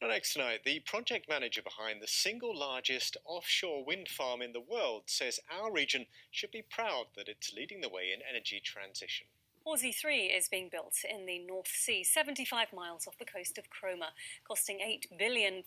Well, next tonight, the project manager behind the single largest offshore wind farm in the world says our region should be proud that it's leading the way in energy transition. Hornsea 3 is being built in the North Sea, 75 miles off the coast of Cromer, costing £8 billion.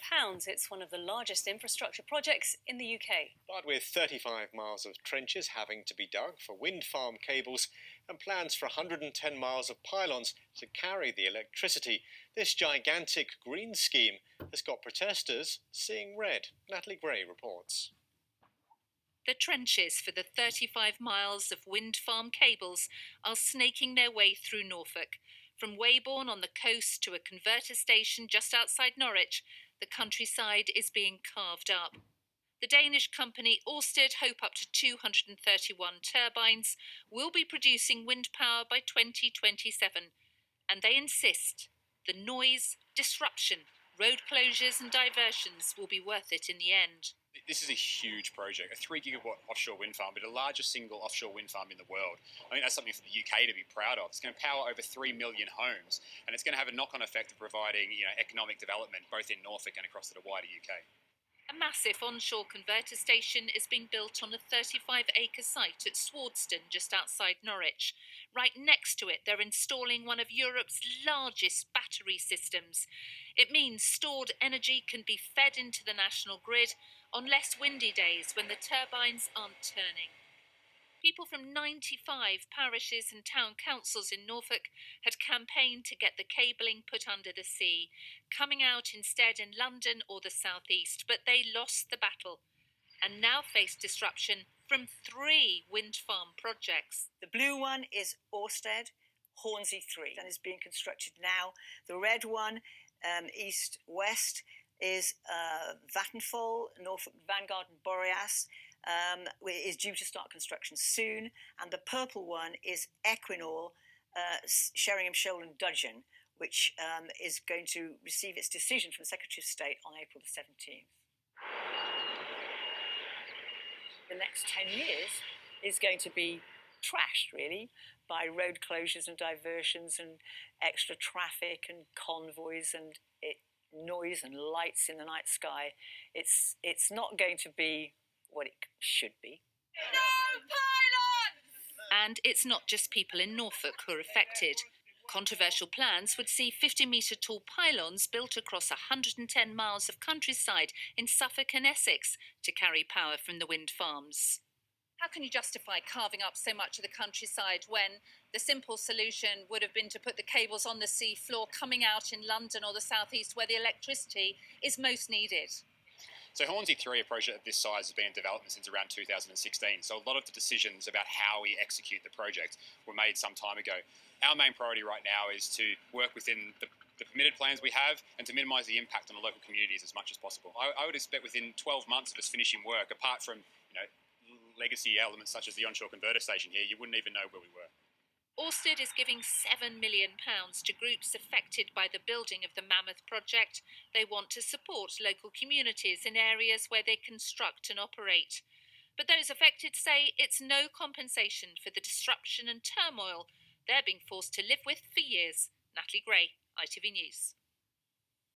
It's one of the largest infrastructure projects in the UK. But with 35 miles of trenches having to be dug for wind farm cables and plans for 110 miles of pylons to carry the electricity, this gigantic green scheme has got protesters seeing red. Natalie Gray reports. The trenches for the 35 miles of wind farm cables are snaking their way through Norfolk. From Weybourne on the coast to a converter station just outside Norwich, the countryside is being carved up. The Danish company Orsted hope up to 231 turbines will be producing wind power by 2027. And they insist the noise, disruption, road closures and diversions will be worth it in the end. This is a huge project, a 3 gigawatt offshore wind farm, but the largest single offshore wind farm in the world. I think that's something for the UK to be proud of. It's going to power over 3 million homes, and it's going to have a knock-on effect of providing, economic development both in Norfolk and across the wider UK. A massive onshore converter station is being built on a 35-acre site at Orsted, just outside Norwich. Right next to it, they're installing one of Europe's largest battery systems. It means stored energy can be fed into the national grid on less windy days when the turbines aren't turning. People from 95 parishes and town councils in Norfolk had campaigned to get the cabling put under the sea, coming out instead in London or the southeast, but they lost the battle and now face disruption from 3 wind farm projects. The blue one is Orsted, Hornsea 3, and is being constructed now. The red one, east-west, is Vattenfall, Norfolk Vanguard and Boreas, is due to start construction soon. And the purple one is Equinor, Sheringham Shoal and Dudgeon, which is going to receive its decision from the Secretary of State on April the 17th. The next 10 years is going to be trashed, really, by road closures and diversions and extra traffic and convoys and noise and lights in the night sky. It's not going to be what it should be. No pylons! And it's not just people in Norfolk who are affected. Controversial plans would see 50-metre tall pylons built across 110 miles of countryside in Suffolk and Essex to carry power from the wind farms. How can you justify carving up so much of the countryside when the simple solution would have been to put the cables on the sea floor coming out in London or the southeast where the electricity is most needed? So Hornsea 3, a project of this size, has been in development since around 2016. So a lot of the decisions about how we execute the project were made some time ago. Our main priority right now is to work within the permitted plans we have and to minimise the impact on the local communities as much as possible. I would expect within 12 months of us finishing work, apart from legacy elements such as the onshore converter station here, you wouldn't even know where we were. Orsted is giving £7 million to groups affected by the building of the Mammoth project. They want to support local communities in areas where they construct and operate. But those affected say it's no compensation for the disruption and turmoil they're being forced to live with for years. Natalie Gray, ITV News.